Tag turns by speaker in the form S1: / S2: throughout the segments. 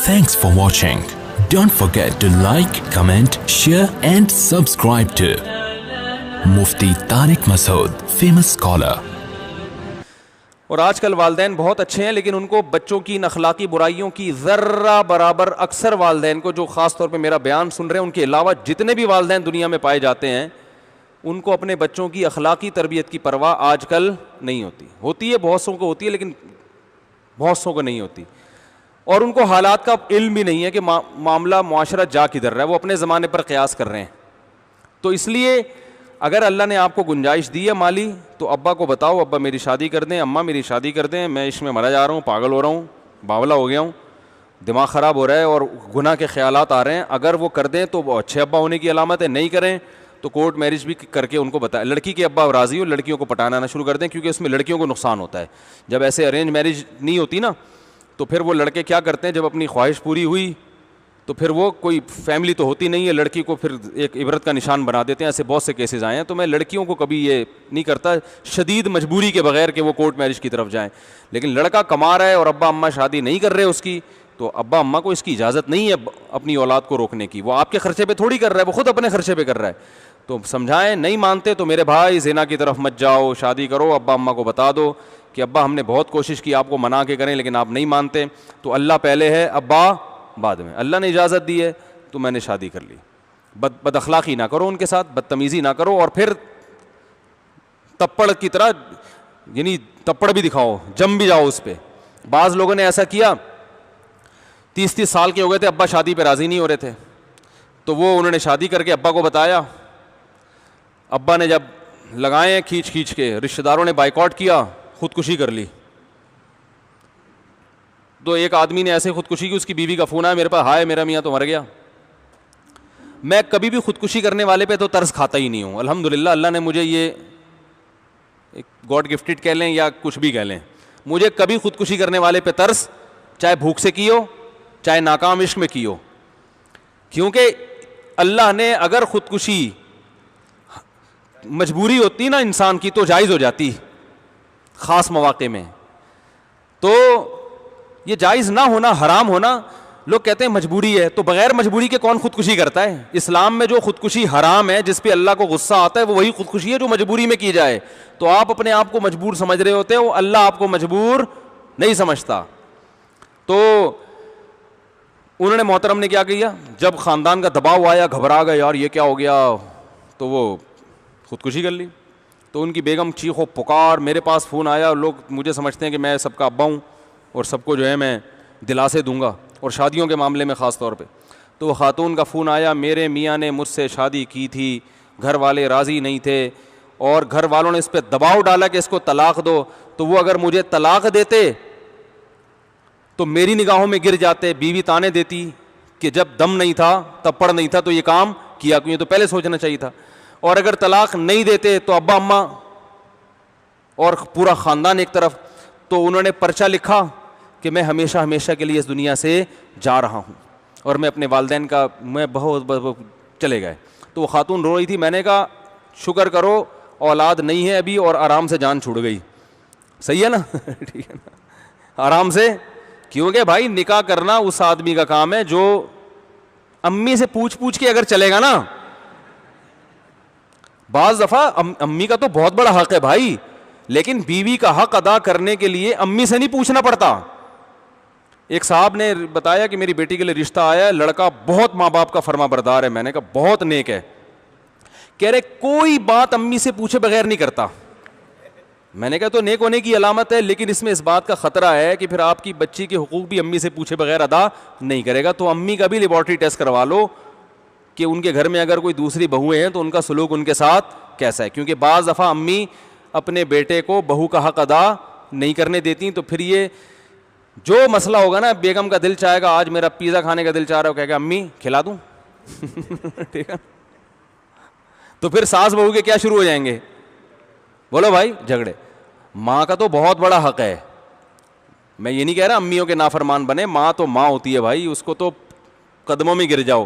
S1: Thanks for watching. Don't forget to like, comment, share and subscribe to Mufti Tariq Masood, famous scholar.
S2: اور آج کل والدین بہت اچھے ہیں لیکن ان کو بچوں کی ان اخلاقی برائیوں کی ذرہ برابر، اکثر والدین کو جو خاص طور پہ میرا بیان سن رہے ہیں ان کے علاوہ جتنے بھی والدین دنیا میں پائے جاتے ہیں ان کو اپنے بچوں کی اخلاقی تربیت کی پرواہ آج کل نہیں ہوتی ہے بہت سو کو ہوتی ہے لیکن بہت سو کو نہیں ہوتی، اور ان کو حالات کا علم بھی نہیں ہے کہ معاملہ معاشرہ جا کدھر رہا ہے، وہ اپنے زمانے پر قیاس کر رہے ہیں. تو اس لیے اگر اللہ نے آپ کو گنجائش دی ہے مالی تو ابا کو بتاؤ ابا میری شادی کر دیں، اماں میری شادی کر دیں، میں اس میں مرا جا رہا ہوں، پاگل ہو رہا ہوں، باولا ہو گیا ہوں، دماغ خراب ہو رہا ہے اور گناہ کے خیالات آ رہے ہیں. اگر وہ کر دیں تو وہ اچھے ابا ہونے کی علامت ہے، نہیں کریں تو کورٹ میرج بھی کر کے ان کو بتائیں. لڑکی کے ابا راضی ہو لڑکیوں کو پٹانا نہ شروع کر دیں کیونکہ اس میں لڑکیوں کو نقصان ہوتا ہے. جب ایسے ارینج میرج نہیں ہوتی نا تو پھر وہ لڑکے کیا کرتے ہیں، جب اپنی خواہش پوری ہوئی تو پھر وہ کوئی فیملی تو ہوتی نہیں ہے، لڑکی کو پھر ایک عبرت کا نشان بنا دیتے ہیں. ایسے بہت سے کیسز آئے ہیں. تو میں لڑکیوں کو کبھی یہ نہیں کرتا شدید مجبوری کے بغیر کہ وہ کورٹ میرج کی طرف جائیں، لیکن لڑکا کما رہا ہے اور ابا اماں شادی نہیں کر رہے اس کی تو ابا اماں کو اس کی اجازت نہیں ہے اپنی اولاد کو روکنے کی. وہ آپ کے خرچے پہ تھوڑی کر رہا ہے، وہ خود اپنے خرچے پہ کر رہا ہے. تو سمجھائیں، نہیں مانتے تو میرے بھائی زنا کی طرف مت جاؤ، شادی کرو، ابا اماں کو بتا دو کہ ابا ہم نے بہت کوشش کی آپ کو منا کے کریں لیکن آپ نہیں مانتے، تو اللہ پہلے ہے ابا بعد میں. اللہ نے اجازت دی ہے تو میں نے شادی کر لی. بد اخلاقی نہ کرو ان کے ساتھ، بدتمیزی نہ کرو، اور پھر تپڑ کی طرح یعنی تپڑ بھی دکھاؤ، جم بھی جاؤ اس پہ. بعض لوگوں نے ایسا کیا 30 سال کے ہو گئے تھے، ابا شادی پہ راضی نہیں ہو رہے تھے تو وہ انہوں نے شادی کر کے ابا کو بتایا. ابا نے جب لگائے کھینچ کھینچ کے، رشتہ داروں نے بائیکاٹ کیا، خودکشی کر لی. تو ایک آدمی نے ایسے خودکشی کی، اس کی بیوی کا فون آیا میرے پاس، ہائے میرا میاں تو مر گیا. میں کبھی بھی خودکشی کرنے والے پہ تو ترس کھاتا ہی نہیں ہوں. الحمدللہ اللہ نے مجھے یہ گاڈ گفٹڈ کہہ لیں یا کچھ بھی کہہ لیں، مجھے کبھی خودکشی کرنے والے پہ ترس، چاہے بھوک سے کی ہو چاہے ناکام عشق میں کی ہو. کیونکہ اللہ نے اگر خودکشی مجبوری ہوتی نا انسان کی تو جائز ہو جاتی خاص مواقع میں. تو یہ جائز نہ ہونا، حرام ہونا، لوگ کہتے ہیں مجبوری ہے، تو بغیر مجبوری کے کون خودکشی کرتا ہے؟ اسلام میں جو خودکشی حرام ہے، جس پہ اللہ کو غصہ آتا ہے، وہ وہی خودکشی ہے جو مجبوری میں کی جائے. تو آپ اپنے آپ کو مجبور سمجھ رہے ہوتے ہو، اللہ آپ کو مجبور نہیں سمجھتا. تو انہوں نے محترم نے کیا کیا، جب خاندان کا دباؤ آیا گھبرا گئے یار یہ کیا ہو گیا، تو وہ خودکشی کر لی. تو ان کی بیگم چیخو پکار، میرے پاس فون آیا، لوگ مجھے سمجھتے ہیں کہ میں سب کا ابا ہوں اور سب کو جو ہے میں دلاسے دوں گا، اور شادیوں کے معاملے میں خاص طور پہ. تو وہ خاتون کا فون آیا، میرے میاں نے مجھ سے شادی کی تھی، گھر والے راضی نہیں تھے اور گھر والوں نے اس پہ دباؤ ڈالا کہ اس کو طلاق دو. تو وہ اگر مجھے طلاق دیتے تو میری نگاہوں میں گر جاتے. بیوی تانے دیتی کہ جب دم نہیں تھا تب پڑ نہیں تھا تو یہ کام کیا کیوں، تو پہلے سوچنا چاہیے تھا. اور اگر طلاق نہیں دیتے تو ابا اماں اور پورا خاندان ایک طرف. تو انہوں نے پرچہ لکھا کہ میں ہمیشہ ہمیشہ کے لیے اس دنیا سے جا رہا ہوں اور میں اپنے والدین کا میں بہت چلے گئے. تو وہ خاتون رو رہی تھی. میں نے کہا شکر کرو اولاد نہیں ہے ابھی اور آرام سے جان چھوڑ گئی. صحیح ہے نا؟ ٹھیک ہے نا، آرام سے. کیونکہ بھائی نکاح کرنا اس آدمی کا کام ہے جو امی سے پوچھ کے اگر چلے گا نا. بعض دفعہ امی کا تو بہت بڑا حق ہے بھائی، لیکن بیوی کا حق ادا کرنے کے لیے امی سے نہیں پوچھنا پڑتا. ایک صاحب نے بتایا کہ میری بیٹی کے لیے رشتہ آیا، لڑکا بہت ماں باپ کا فرما بردار ہے. میں نے کہا بہت نیک ہے. کہہ رہے کوئی بات امی سے پوچھے بغیر نہیں کرتا. میں نے کہا تو نیک ہونے کی علامت ہے، لیکن اس میں اس بات کا خطرہ ہے کہ پھر آپ کی بچی کے حقوق بھی امی سے پوچھے بغیر ادا نہیں کرے گا. تو امی کا بھی لیبارٹری ٹیسٹ کروا لو کہ ان کے گھر میں اگر کوئی دوسری بہویں ہیں تو ان کا سلوک ان کے ساتھ کیسا ہے. کیونکہ بعض دفعہ امی اپنے بیٹے کو بہو کا حق ادا نہیں کرنے دیتی. تو پھر یہ جو مسئلہ ہوگا نا، بیگم کا دل چاہے گا آج میرا پیزا کھانے کا دل چاہ رہا ہے، کہے گا امی کھلا دوں. ٹھیک ہے، تو پھر ساس بہو کے کیا شروع ہو جائیں گے؟ بولو بھائی جھگڑے. ماں کا تو بہت بڑا حق ہے. میں یہ نہیں کہہ رہا امیوں کے نافرمان بنے، ماں تو ماں ہوتی ہے بھائی، اس کو تو قدموں میں گر جاؤ،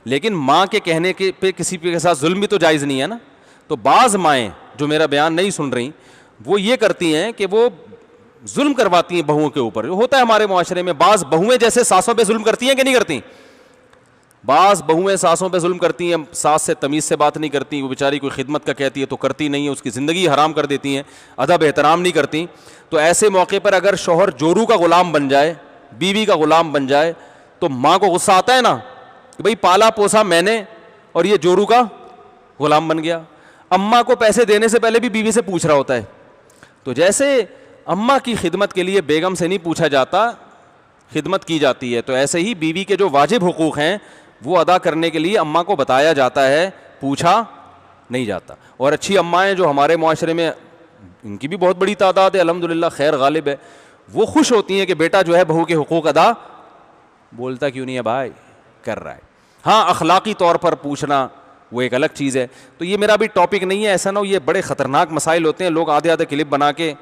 S2: لیکن ماں کے کہنے کے پہ کسی کے ساتھ ظلم بھی تو جائز نہیں ہے نا. تو بعض مائیں جو میرا بیان نہیں سن رہی وہ یہ کرتی ہیں کہ وہ ظلم کرواتی ہیں بہوؤں کے اوپر. ہوتا ہے ہمارے معاشرے میں, بعض بہویں جیسے ساسوں پہ ظلم کرتی ہیں کہ نہیں کرتی؟ بعض بہویں ساسوں پہ ظلم کرتی ہیں, ساس سے تمیز سے بات نہیں کرتی, وہ بیچاری کوئی خدمت کا کہتی ہے تو کرتی نہیں ہے, اس کی زندگی حرام کر دیتی ہیں, ادب احترام نہیں کرتی. تو ایسے موقع پر اگر شوہر جورو کا غلام بن جائے, بیوی کا غلام بن جائے, تو ماں کو غصہ آتا ہے نا کہ بھئی پالا پوسا میں نے اور یہ جورو کا غلام بن گیا. اماں کو پیسے دینے سے پہلے بھی بیوی سے پوچھ رہا ہوتا ہے. تو جیسے اماں کی خدمت کے لیے بیگم سے نہیں پوچھا جاتا, خدمت کی جاتی ہے, تو ایسے ہی بیوی کے جو واجب حقوق ہیں وہ ادا کرنے کے لیے اماں کو بتایا جاتا ہے, پوچھا نہیں جاتا. اور اچھی اماں جو ہمارے معاشرے میں, ان کی بھی بہت بڑی تعداد ہے الحمدللہ, خیر غالب ہے, وہ خوش ہوتی ہیں کہ بیٹا جو ہے بہو کے حقوق ادا, بولتا کیوں نہیں ہے بھائی, کر رہا ہے. ہاں اخلاقی طور پر پوچھنا وہ ایک الگ چیز ہے. تو یہ میرا بھی ٹاپک نہیں ہے, ایسا نہ ہو یہ بڑے خطرناک مسائل ہوتے ہیں, لوگ آدھے آدھے کلپ بنا کے,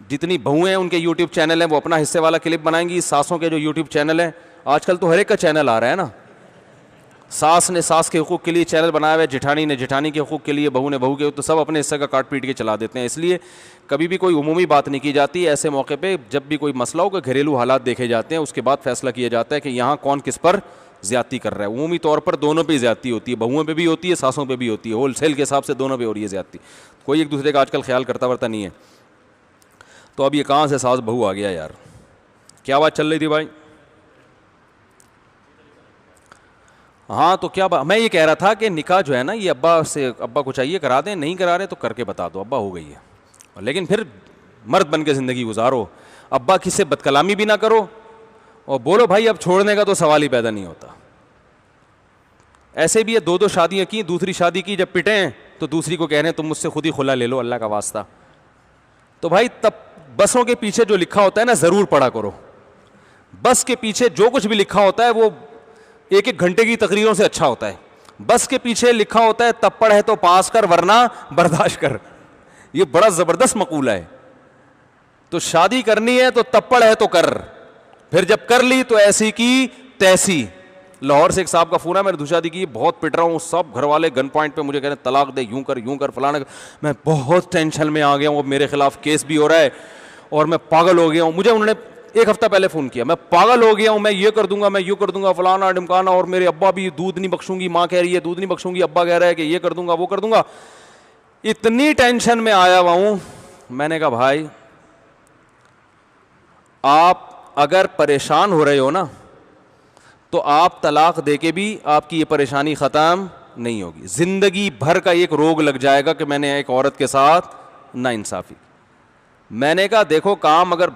S2: جتنی بہویں ہیں ان کے یوٹیوب چینل ہیں وہ اپنا حصے والا کلپ بنائیں گی, ساسوں کے جو یوٹیوب چینل ہیں, آج کل تو ہر ایک کا چینل آ رہا ہے نا, ساس نے ساس کے حقوق کے لیے چینل بنایا ہوا ہے, جٹھانی نے جٹھانی کے حقوق کے لیے, بہو نے بہو کے, تو سب اپنے حصے کا کاٹ پیٹ کے چلا دیتے ہیں. اس لیے کبھی بھی کوئی عمومی بات نہیں کی جاتی. ایسے موقع پہ جب بھی کوئی مسئلہ ہو کہ گھریلو حالات دیکھے جاتے ہیں, اس کے بعد فیصلہ کیا جاتا ہے کہ یہاں کون کس پر زیادتی کر رہا ہے. عمومی طور پر دونوں پہ زیادتی ہوتی ہے, بہوؤں پہ بھی ہوتی ہے, ساسوں پہ بھی ہوتی ہے, ہول سیل کے حساب سے دونوں پہ ہو رہی ہے زیادتی. کوئی ایک دوسرے کا آج کل خیال کرتا ورتا نہیں ہے. تو اب یہ کہاں سے ساس بہو آ گیا یار, کیا بات چل رہی تھی بھائی؟ ہاں تو کیا میں یہ کہہ رہا تھا کہ نکاح جو ہے نا یہ ابا کو چاہیے کرا دیں, نہیں کرا رہے تو کر کے بتا دو ابا ہو گئی ہے, لیکن پھر مرد بن کے زندگی گزارو, ابا کسی سے بدکلامی بھی نہ کرو, اور بولو بھائی اب چھوڑنے کا تو سوال ہی پیدا نہیں ہوتا. ایسے بھی ہے 2 شادیاں کی, دوسری شادی کی جب پٹے ہیں تو دوسری کو کہہ رہے ہیں تم مجھ سے خود ہی خلا لے لو اللہ کا واسطہ. تو بھائی تب بسوں کے پیچھے جو لکھا ہوتا ہے نا ضرور پڑھا کرو. بس کے پیچھے جو کچھ بھی لکھا ہوتا ہے وہ 1 گھنٹے کی تقریروں سے اچھا ہوتا ہے. بس کے پیچھے لکھا ہوتا ہے تپڑ ہے تو پاس کر ورنہ برداشت کر, یہ بڑا زبردست مقولہ ہے. تو شادی کرنی ہے تو تپڑ ہے تو کر, پھر جب کر لی تو ایسی کی تیسی. لاہور سے ایک صاحب کا فون ہے, میں نے شادی کی, بہت پٹ رہا ہوں, سب گھر والے گن پوائنٹ پہ مجھے کہہ رہے ہیں طلاق دے, یوں کر فلانا. میں بہت ٹینشن میں آ گیا ہوں, میرے خلاف کیس بھی ہو رہا ہے اور میں پاگل ہو گیا ہوں. مجھے انہوں نے 1 ہفتہ پہلے فون کیا, میں پاگل ہو گیا ہوں, میں یہ کر دوں گا, میں یوں کر دوں گا, فلانا ڈمکانا, اور میرے ابا بھی دودھ نہیں بخشوں گی, ماں کہہ رہی ہے دودھ نہیں بخشوں گی, ابا کہہ رہا ہے کہ یہ کر دوں گا وہ کر دوں گا. اتنی ٹینشن میں آیا ہوا ہوں. میں نے کہا بھائی آپ اگر پریشان ہو رہے ہو نا تو آپ طلاق دے کے بھی آپ کی یہ پریشانی ختم نہیں ہوگی. زندگی بھر کا ایک روگ لگ جائے گا کہ میں نے ایک عورت کے ساتھ ناانصافی. میں نے کہا دیکھو کام اگر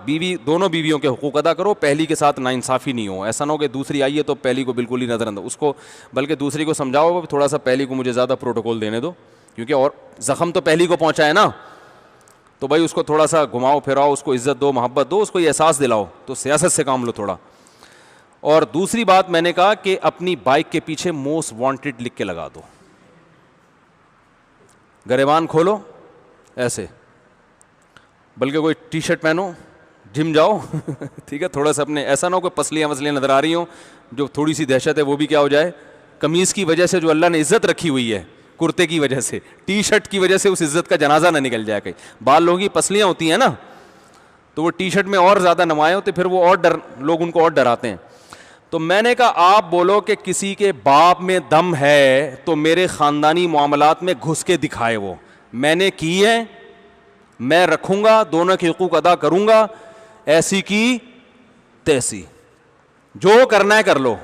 S2: دونوں بیویوں کے حقوق ادا کرو, پہلی کے ساتھ ناانصافی نہیں ہو. ایسا نہ ہو کہ دوسری آئی ہے تو پہلی کو بالکل ہی نظر انداز, اس کو بلکہ دوسری کو سمجھاؤ تھوڑا سا پہلی کو مجھے زیادہ پروٹوکول دینے دو, کیونکہ اور زخم تو پہلی کو پہنچا ہے نا, تو بھائی اس کو تھوڑا سا گھماؤ پھراؤ, اس کو عزت دو, محبت دو, اس کو یہ احساس دلاؤ. تو سیاست سے کام لو تھوڑا. اور دوسری بات میں نے کہا کہ اپنی بائک کے پیچھے موسٹ وانٹیڈ لکھ کے لگا دو, گریبان کھولو ایسے, بلکہ کوئی ٹی شرٹ پہنو, جم جاؤ ٹھیک ہے, تھوڑا سا اپنے, ایسا نہ ہو کوئی پسلیاں وسلیاں نظر آ رہی ہوں, جو تھوڑی سی دہشت ہے وہ بھی کیا ہو جائے. قمیض کی وجہ سے جو اللہ نے عزت رکھی ہوئی ہے, کرتے کی وجہ سے, ٹی شرٹ کی وجہ سے اس عزت کا جنازہ نہ نکل جائے کہیں. بال لوگوں کی پسلیاں ہوتی ہیں نا تو وہ ٹی شرٹ میں اور زیادہ نمایاں ہوتے, پھر وہ اور لوگ ان کو اور ڈراتے ہیں. تو میں نے کہا آپ بولو کہ کسی کے باپ میں دم ہے تو میرے خاندانی معاملات میں گھس کے دکھائے, وہ میں نے کی ہے, میں رکھوں گا, دونوں کے حقوق ادا کروں گا, ایسی کی تیسی, جو کرنا ہے کر لو,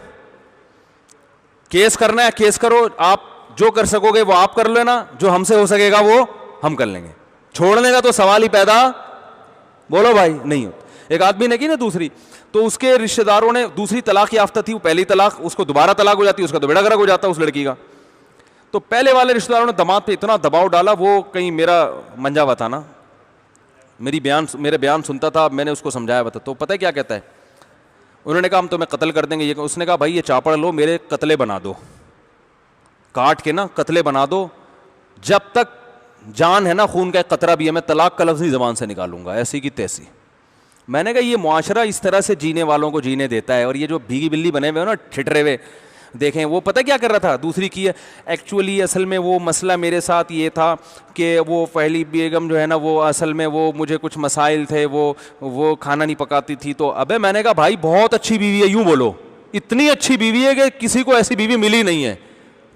S2: کیس کرنا ہے کیس کرو, آپ جو کر سکو گے وہ آپ کر لینا, جو ہم سے ہو سکے گا وہ ہم کر لیں گے. چھوڑنے کا تو سوال ہی پیدا, بولو بھائی, نہیں ہو. ایک آدمی نے کی نا دوسری, تو اس کے رشتہ داروں نے, دوسری طلاق یافتہ تھی, وہ پہلی طلاق, اس کو دوبارہ طلاق ہو جاتی, اس کا تو بیڑا گرک ہو جاتا اس لڑکی کا. تو پہلے والے رشتہ داروں نے داماد پہ اتنا دباؤ ڈالا, وہ کہیں میرا منجا ہوا تھا نا, میرے بیان سنتا تھا, میں نے اس کو سمجھایا ہوا تھا. تو پتہ ہے کیا کہتا ہے, انہوں نے کہا ہم تمہیں قتل کر دیں گے. اس نے کہا بھائی یہ چاپڑ لو, میرے قتلے بنا دو, کاٹ کے نا قتلے بنا دو, جب تک جان ہے نا خون کا ایک قطرہ بھی ہے میں طلاق کا لفظ ہی زبان سے نکالوں گا, ایسی کی تیسی. میں نے کہا یہ معاشرہ اس طرح سے جینے والوں کو جینے دیتا ہے, اور یہ جو بھیگی بلی بنے ہوئے ہو نا ٹھٹرے ہوئے, دیکھیں وہ پتہ کیا کر رہا تھا, دوسری کی ہے ایکچولی اصل میں وہ مسئلہ میرے ساتھ یہ تھا کہ وہ پہلی بیگم جو ہے نا وہ اصل میں وہ مجھے کچھ مسائل تھے, وہ کھانا نہیں پکاتی تھی. تو ابے میں نے کہا بھائی بہت اچھی بیوی ہے, یوں بولو اتنی اچھی بیوی ہے کہ کسی کو ایسی بیوی ملی نہیں ہے.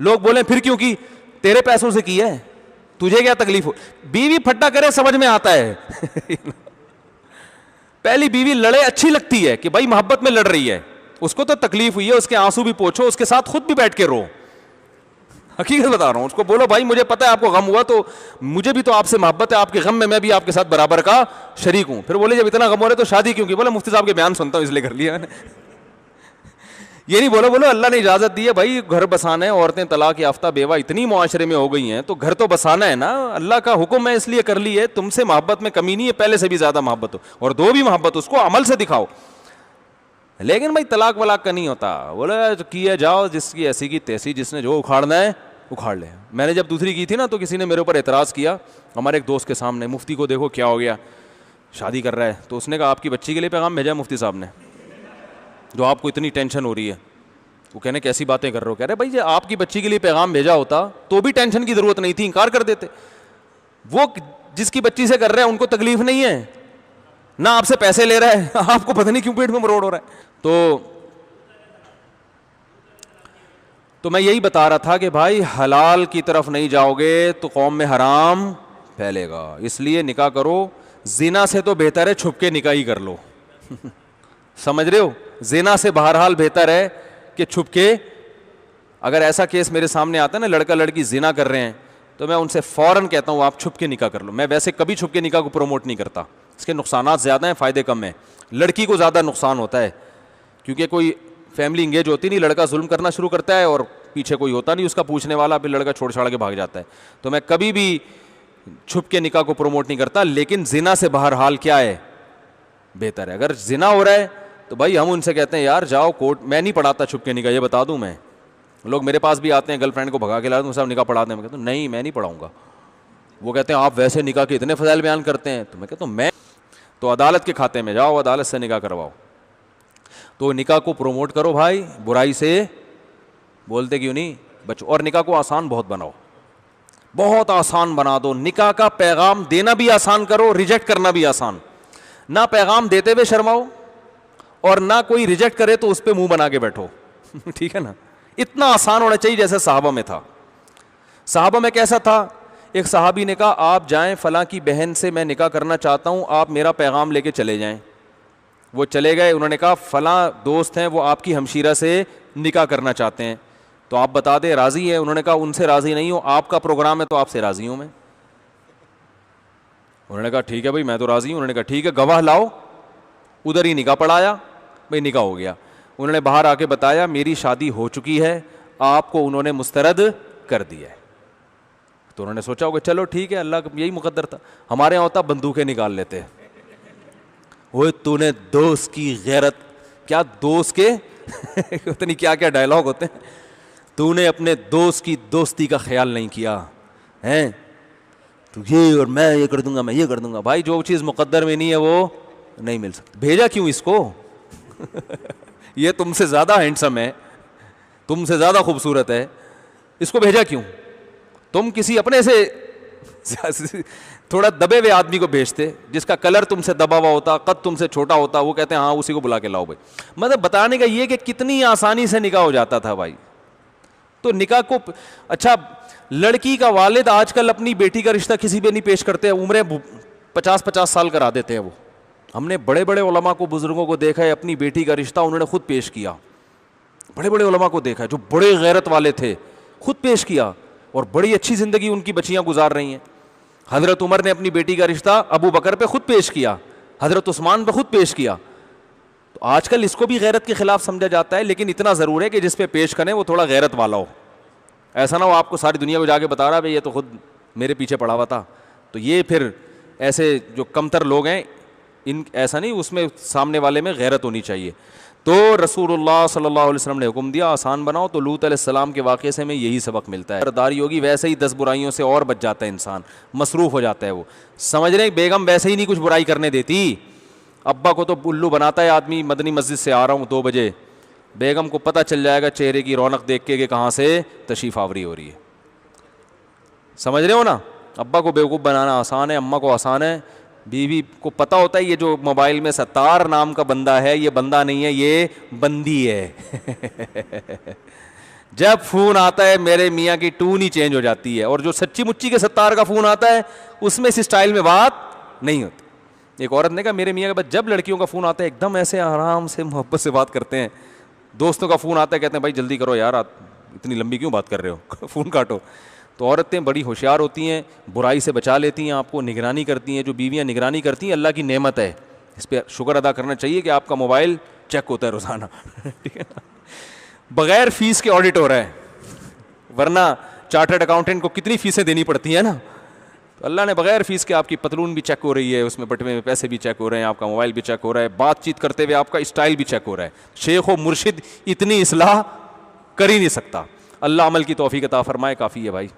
S2: لوگ بولیں پھر کیوں کی, تیرے پیسوں سے کی ہے, تجھے کیا تکلیف ہو. بیوی پھٹا کرے سمجھ میں آتا ہے پہلی بیوی لڑے اچھی لگتی ہے کہ بھائی محبت میں لڑ رہی ہے, اس کو تو تکلیف ہوئی ہے, اس کے آنسو بھی پوچھو, اس کے ساتھ خود بھی بیٹھ کے رو. حقیقت بتا رہا ہوں, اس کو بولو بھائی مجھے پتا ہے آپ کو غم ہوا, تو مجھے بھی تو آپ سے محبت ہے, آپ کے غم میں بھی آپ کے ساتھ برابر کا شریک ہوں. پھر بولے جب اتنا غم ہو رہا ہے تو شادی کیوں کی, بولا مفتی صاحب کے بیان سنتا ہوں اس لیے کر لیا میں نے. یہ نہیں بولو اللہ نے اجازت دی ہے بھائی گھر بسانا ہے, عورتیں طلاق یافتہ بیوہ اتنی معاشرے میں ہو گئی ہیں تو گھر تو بسانا ہے نا, اللہ کا حکم ہے اس لیے کر لی ہے. تم سے محبت میں کمی نہیں ہے, پہلے سے بھی زیادہ محبت ہو, اور دو بھی محبت اس کو عمل سے دکھاؤ. لیکن بھائی طلاق ولاق کا نہیں ہوتا, بولا کیا جاؤ جس کی ایسی کی تیسی, جس نے جو اکھاڑنا ہے اکھاڑ لے. میں نے جب دوسری کی تھی نا تو کسی نے میرے اوپر اعتراض کیا, ہمارے ایک دوست کے سامنے, مفتی کو دیکھو کیا ہو گیا, شادی کر رہا ہے. تو اس نے کہا آپ کی بچی کے لیے پیغام بھیجا مفتی صاحب نے, جو آپ کو اتنی ٹینشن ہو رہی ہے. وہ کہنے کیسی باتیں کر رہے ہو, کہہ رہے بھائی جب آپ کی بچی کے لیے پیغام بھیجا ہوتا تو بھی ٹینشن کی ضرورت نہیں تھی, انکار کر دیتے. وہ جس کی بچی سے کر رہے ہیں ان کو تکلیف نہیں ہے, نہ آپ سے پیسے لے رہا ہے, آپ کو پتہ نہیں کیوں پیٹ میں مروڑ ہو رہا ہے. تو میں یہی بتا رہا تھا کہ بھائی حلال کی طرف نہیں جاؤ گے تو قوم میں حرام پھیلے گا, اس لیے نکاح کرو. زنا سے تو بہتر ہے چھپ کے نکاح ہی کر لو سمجھ رہے ہو, زنا سے بہرحال بہتر ہے کہ چھپ کے. اگر ایسا کیس میرے سامنے آتا ہے نا, لڑکا لڑکی زنا کر رہے ہیں, تو میں ان سے فوراً کہتا ہوں آپ چھپ کے نکاح کر لو. میں ویسے کبھی چھپ کے نکاح کو پروموٹ نہیں کرتا, اس کے نقصانات زیادہ ہیں, فائدے کم ہیں. لڑکی کو زیادہ نقصان ہوتا ہے کیونکہ کوئی فیملی انگیج ہوتی نہیں, لڑکا ظلم کرنا شروع کرتا ہے اور پیچھے کوئی ہوتا نہیں اس کا پوچھنے والا, پھر لڑکا چھوڑ چھاڑ کے بھاگ جاتا ہے. تو میں کبھی بھی چھپ کے نکاح کو پروموٹ نہیں کرتا, لیکن زنا سے بہرحال کیا ہے بہتر ہے. اگر زنا ہو رہا ہے تو بھائی ہم ان سے کہتے ہیں یار جاؤ کورٹ. میں نہیں پڑھاتا چھپ کے نکاح, یہ بتا دوں. میں لوگ میرے پاس بھی آتے ہیں, گرل فرینڈ کو بھگا کے لاتے ہیں, صاحب نکاح پڑھا دیں. میں کہتا ہوں نہیں میں نہیں پڑھاؤں گا. وہ کہتے ہیں آپ ویسے نکاح کے اتنے فضائل بیان کرتے ہیں. تو میں کہتا ہوں میں تو عدالت کے کھاتے میں جاؤ, عدالت سے نکاح کرواؤ. تو نکاح کو پروموٹ کرو بھائی, برائی سے بولتے کیوں نہیں بچو. اور نکاح کو آسان بہت بناؤ, بہت آسان بنا دو. نکاح کا پیغام دینا بھی آسان کرو, ریجیکٹ کرنا بھی آسان. نہ پیغام دیتے ہوئے شرماؤ, اور نہ کوئی ریجیکٹ کرے تو اس پہ منہ بنا کے بیٹھو ٹھیک ہے نا. اتنا آسان ہونا چاہیے جیسے صحابہ میں تھا. صحابہ میں کیسا تھا, ایک صحابی نے کہا آپ جائیں فلاں کی بہن سے میں نکاح کرنا چاہتا ہوں, آپ میرا پیغام لے کے چلے جائیں. وہ چلے گئے, انہوں نے کہا فلاں دوست ہیں وہ آپ کی ہمشیرہ سے نکاح کرنا چاہتے ہیں, تو آپ بتا دیں راضی ہے. انہوں نے کہا ان سے راضی نہیں ہوں, آپ کا پروگرام ہے تو آپ سے راضی ہوں میں. انہوں نے کہا ٹھیک ہے بھائی میں تو راضی ہوں. انہوں نے کہا ٹھیک ہے گواہ لاؤ. ادھر ہی نکاح پڑھایا, بھائی نکاح ہو گیا. انہوں نے باہر آ کے بتایا میری شادی ہو چکی ہے, آپ کو انہوں نے مسترد کر دیا ہے. تو انہوں نے سوچا ہوگا چلو ٹھیک ہے, اللہ کا یہی مقدر تھا. ہمارے یہاں ہوتا بندوقیں نکال لیتے, وہ تو نے دوست کی غیرت, کیا دوست کے اتنی کیا کیا ڈائلاگ ہوتے ہیں. تو نے اپنے دوست کی دوستی کا خیال نہیں کیا ہے, تو یہ اور میں یہ کر دوں گا, میں یہ کر دوں گا. بھائی جو چیز مقدر میں نہیں ہے وہ نہیں مل سکتی. بھیجا کیوں اس کو یہ تم سے زیادہ ہینڈسم ہے, تم سے زیادہ خوبصورت ہے, اس کو بھیجا کیوں؟ تم کسی اپنے سے تھوڑا دبے ہوئے آدمی کو بھیجتے جس کا کلر تم سے دبا ہوا ہوتا, قد تم سے چھوٹا ہوتا. وہ کہتے ہیں ہاں اسی کو بلا کے لاؤ. بھائی مطلب بتانے کا یہ کہ کتنی آسانی سے نکاح ہو جاتا تھا بھائی. تو نکاح کو اچھا, لڑکی کا والد آج کل اپنی بیٹی کا رشتہ کسی پہ نہیں پیش کرتے, عمریں 50-50 سال کرا دیتے ہیں. وہ ہم نے بڑے بڑے علماء کو, بزرگوں کو دیکھا ہے اپنی بیٹی کا رشتہ انہوں نے خود پیش کیا. بڑے بڑے علماء کو دیکھا ہے جو بڑے غیرت والے تھے, خود پیش کیا, اور بڑی اچھی زندگی ان کی بچیاں گزار رہی ہیں. حضرت عمر نے اپنی بیٹی کا رشتہ ابو بکر پہ خود پیش کیا, حضرت عثمان پہ خود پیش کیا. تو آج کل اس کو بھی غیرت کے خلاف سمجھا جاتا ہے, لیکن اتنا ضرور ہے کہ جس پہ پیش کریں وہ تھوڑا غیرت والا ہو. ایسا نہ ہو آپ کو ساری دنیا کو جا کے بتا رہا ہے یہ تو خود میرے پیچھے پڑا ہوا تھا. تو یہ پھر ایسے جو کمتر لوگ ہیں ان ایسا نہیں, اس میں سامنے والے میں غیرت ہونی چاہیے. تو رسول اللہ صلی اللہ علیہ وسلم نے حکم دیا آسان بناؤ. تو لوط علیہ السلام کے واقعے سے ہمیں یہی سبق ملتا ہے. برداری ہوگی ویسے ہی 10 برائیوں سے اور بچ جاتا ہے انسان, مصروف ہو جاتا ہے. وہ سمجھ رہے بیگم ویسے ہی نہیں کچھ برائی کرنے دیتی. ابا کو تو الو بناتا ہے آدمی, مدنی مسجد سے آ رہا ہوں 2 بجے, بیگم کو پتہ چل جائے گا چہرے کی رونق دیکھ کے کہ کہاں سے تشریف آوری ہو رہی ہے. سمجھ رہے ہو نا؟ ابا کو بیوقوف بنانا آسان ہے, اماں کو آسان ہے. بیوی کو پتہ ہوتا ہے یہ جو موبائل میں ستار نام کا بندہ ہے یہ بندہ نہیں ہے, یہ بندی ہے. جب فون آتا ہے میرے میاں کی ٹون ہی چینج ہو جاتی ہے, اور جو سچی مچی کے ستار کا فون آتا ہے اس میں اس اسٹائل میں بات نہیں ہوتی. ایک عورت نے کہا میرے میاں کے بعد جب لڑکیوں کا فون آتا ہے ایک دم ایسے آرام سے محبت سے بات کرتے ہیں. دوستوں کا فون آتا ہے کہتے ہیں بھائی جلدی کرو یار, اتنی لمبی کیوں بات کر رہے ہو, فون کاٹو. تو عورتیں بڑی ہوشیار ہوتی ہیں, برائی سے بچا لیتی ہیں, آپ کو نگرانی کرتی ہیں. جو بیویاں نگرانی کرتی ہیں اللہ کی نعمت ہے, اس پہ شکر ادا کرنا چاہیے کہ آپ کا موبائل چیک ہوتا ہے روزانہ. ٹھیک ہے نا, بغیر فیس کے آڈٹ ہو رہا ہے, ورنہ چارٹرڈ اکاؤنٹنٹ کو کتنی فیسیں دینی پڑتی ہیں نا. تو اللہ نے بغیر فیس کے آپ کی پتلون بھی چیک ہو رہی ہے, اس میں بٹوے میں پیسے بھی چیک ہو رہے ہیں, آپ کا موبائل بھی چیک ہو رہا ہے, بات چیت کرتے ہوئے آپ کا اسٹائل بھی چیک ہو رہا ہے. شیخ و مرشد اتنی اصلاح کر ہی نہیں سکتا. اللہ عمل کی توفیق عطا فرمائے, کافی ہے بھائی.